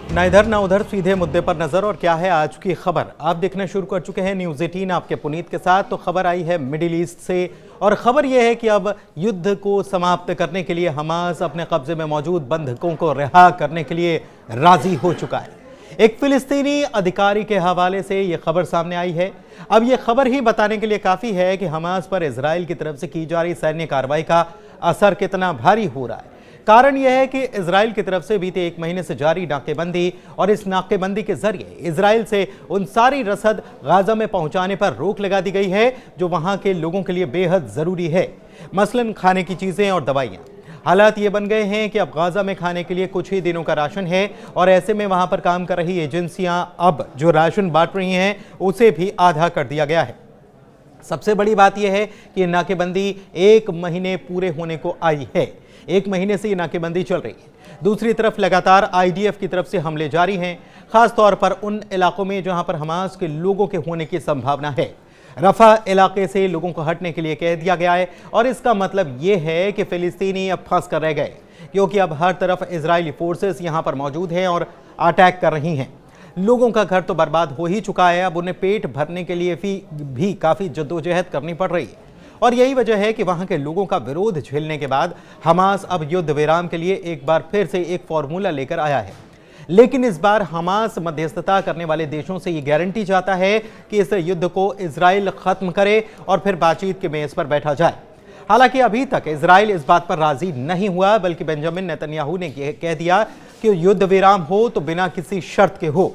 ना इधर ना उधर, सीधे मुद्दे पर नजर। और क्या है आज की खबर, आप देखना शुरू कर चुके हैं न्यूज़ 18 आपके पुनीत के साथ। तो खबर आई है मिडिल ईस्ट से, और खबर यह है कि अब युद्ध को समाप्त करने के लिए हमास अपने कब्जे में मौजूद बंधकों को रिहा करने के लिए राजी हो चुका है। एक फिलिस्तीनी अधिकारी के हवाले से यह खबर सामने आई है। अब यह खबर ही बताने के लिए काफी है कि हमास पर इजराइल की तरफ से की जा रही सैन्य कार्रवाई का असर कितना भारी हो रहा है। कारण यह है कि इजराइल की तरफ से बीते एक महीने से जारी नाकेबंदी, और इस नाकेबंदी के जरिए इजराइल से उन सारी रसद गाजा में पहुंचाने पर रोक लगा दी गई है जो वहां के लोगों के लिए बेहद जरूरी है, मसलन खाने की चीजें और दवाइयां। हालात ये बन गए हैं कि अब गाजा में खाने के लिए कुछ ही दिनों का राशन है, और ऐसे में वहां पर काम कर रही एजेंसियां अब जो राशन बांट रही हैं उसे भी आधा कर दिया गया है। सबसे बड़ी बात यह है कि नाकेबंदी एक महीने पूरे होने को आई है। एक महीने से ये नाकेबंदी चल रही है। दूसरी तरफ लगातार आईडीएफ की तरफ से हमले जारी हैं, खास तौर पर उन इलाकों में जहां पर हमास के लोगों के होने की संभावना है। रफा इलाके से लोगों को हटने के लिए कह दिया गया है, और इसका मतलब यह है कि फिलिस्तीनी अब फंस कर रह गए, क्योंकि अब हर तरफ इजरायली फोर्सेस यहां पर मौजूद हैं और अटैक कर रही हैं। लोगों का घर तो बर्बाद हो ही चुका है, अब उन्हें पेट भरने के लिए भी काफी जद्दोजहद करनी पड़ रही है। और यही वजह है कि वहां के लोगों का विरोध झेलने के बाद हमास अब युद्ध विराम के लिए एक बार फिर से एक फॉर्मूला लेकर आया है। लेकिन इस बार हमास मध्यस्थता करने वाले देशों से ये गारंटी चाहता है कि इस युद्ध को इजराइल खत्म करे और फिर बातचीत के मेज पर बैठा जाए। हालांकि अभी तक इजराइल इस बात पर राजी नहीं हुआ, बल्कि बेंजामिन नेतन्याहू ने कह दिया कि युद्ध विराम हो तो बिना किसी शर्त के हो।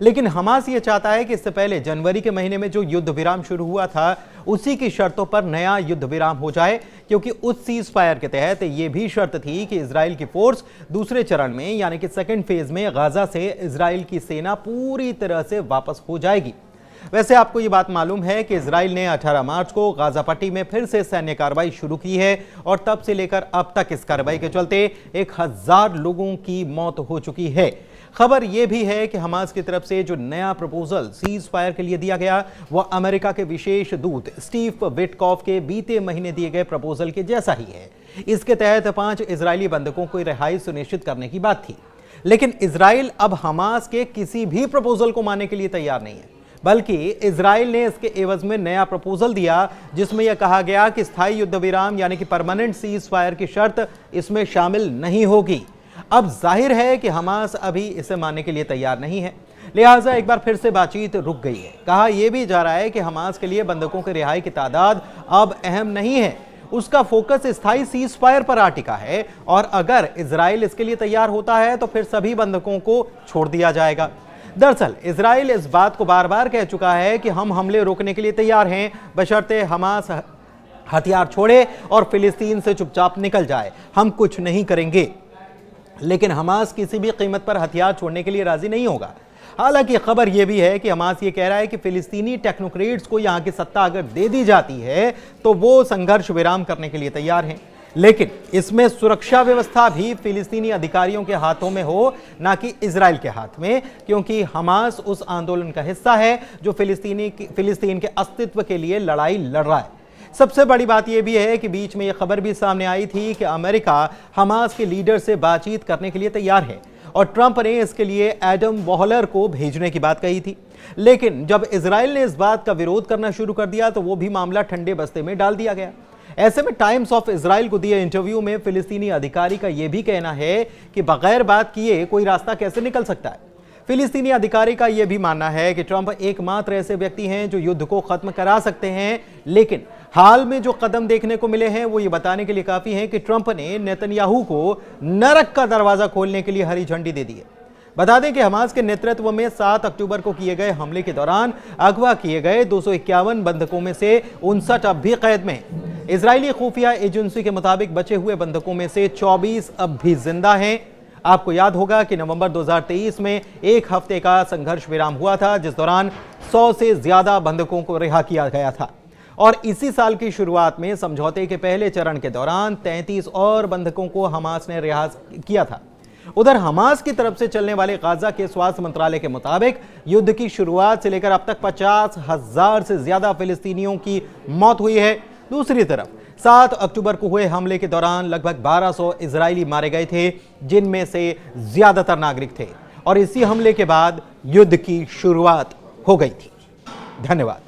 लेकिन हमास ये चाहता है कि इससे पहले जनवरी के महीने में जो युद्ध विराम शुरू हुआ था उसी की शर्तों पर नया युद्ध विराम हो जाए, क्योंकि उस सीज फायर के तहत ये भी शर्त थी कि इजराइल की फोर्स दूसरे चरण में यानी कि सेकंड फेज में गाजा से इजराइल की सेना पूरी तरह से वापस हो जाएगी। वैसे आपको ये बात मालूम है कि इजराइल ने 18 मार्च को गाजा पट्टी में फिर से सैन्य कार्रवाई शुरू की है, और तब से लेकर अब तक इस कार्रवाई के चलते 1000 लोगों की मौत हो चुकी है। खबर यह भी है कि हमास की तरफ से जो नया प्रपोजल सीज फायर के लिए दिया गया वह अमेरिका के विशेष दूत स्टीव विटकॉफ के बीते महीने दिए गए प्रपोजल के जैसा ही है। इसके तहत 5 इजरायली बंधकों को रिहाई सुनिश्चित करने की बात थी, लेकिन इजराइल अब हमास के किसी भी प्रपोजल को मानने के लिए तैयार नहीं है, बल्कि इजराइल ने इसके एवज में नया प्रपोजल दिया जिसमें यह कहा गया कि स्थायी युद्ध विराम यानी कि परमानेंट सीज फायर की शर्त इसमें शामिल नहीं होगी। अब जाहिर है कि हमास अभी इसे मानने के लिए तैयार नहीं है, लिहाजा एक बार फिर से बातचीत रुक गई है। कहा यह भी जा रहा है कि हमास के लिए बंधकों के रिहाई की तादाद अब अहम नहीं है, उसका फोकस स्थायी सीज फायर पर आ टिका है, और अगर इजराइल इसके लिए तैयार होता है तो फिर सभी बंधकों को छोड़ दिया जाएगा। दरअसल इजराइल इस बात को बार बार कह चुका है कि हम हमले रोकने के लिए तैयार हैं, बशर्ते हमास हथियार छोड़े और फिलिस्तीन से चुपचाप निकल जाए, हम कुछ नहीं करेंगे। लेकिन हमास किसी भी कीमत पर हथियार छोड़ने के लिए राजी नहीं होगा। हालांकि खबर यह भी है कि हमास ये कह रहा है कि फिलिस्तीनी टेक्नोक्रेट्स को यहां की सत्ता अगर दे दी जाती है तो वो संघर्ष विराम करने के लिए तैयार हैं, लेकिन इसमें सुरक्षा व्यवस्था भी फिलिस्तीनी अधिकारियों के हाथों में हो, ना कि इजराइल के हाथ में, क्योंकि हमास उस आंदोलन का हिस्सा है जो फिलिस्तीन के अस्तित्व के लिए लड़ाई लड़ रहा है। सबसे बड़ी बात यह भी है कि बीच में यह खबर भी सामने आई थी कि अमेरिका हमास के लीडर से बातचीत करने के लिए तैयार है, और ट्रंप ने इसके लिए एडम वॉलर को भेजने की बात कही थी। लेकिन जब इजराइल ने इस बात का विरोध करना शुरू कर दिया तो वो भी मामला ठंडे बस्ते में डाल दिया गया। ऐसे में टाइम्स ऑफ इजराइल को दिए इंटरव्यू में फिलिस्तीनी अधिकारी का यह भी कहना है कि बगैर बात किए कोई रास्ता कैसे निकल सकता है। फिलिस्तीनी अधिकारी का यह भी मानना है कि ट्रंप एकमात्र ऐसे व्यक्ति हैं जो युद्ध को खत्म करा सकते हैं, लेकिन हाल में जो कदम देखने को मिले हैं वो ये बताने के लिए काफी हैं कि ट्रंप ने नेतन्याहू को नरक का दरवाजा खोलने के लिए हरी झंडी दे दी है। बता दें कि हमास के नेतृत्व में 7 अक्टूबर को किए गए हमले के दौरान अगवा किए गए 251 बंधकों में से 59 अब भी कैद में। इजरायली खुफिया एजेंसी के मुताबिक बचे हुए बंधकों में से 24 अब भी जिंदा हैं। आपको याद होगा कि नवंबर 2023 में एक हफ्ते का संघर्ष विराम हुआ था, जिस दौरान 100 से ज्यादा बंधकों को रिहा किया गया था, और इसी साल की शुरुआत में समझौते के पहले चरण के दौरान 33 और बंधकों को हमास ने रिहा किया था। उधर हमास की तरफ से चलने वाले गाजा के स्वास्थ्य मंत्रालय के मुताबिक युद्ध की शुरुआत से लेकर अब तक 50,000 से ज्यादा फिलिस्तीनियों की मौत हुई है। दूसरी तरफ 7 अक्टूबर को हुए हमले के दौरान लगभग 1200 इजरायली मारे गए थे, जिनमें से ज्यादातर नागरिक थे, और इसी हमले के बाद युद्ध की शुरुआत हो गई थी। धन्यवाद।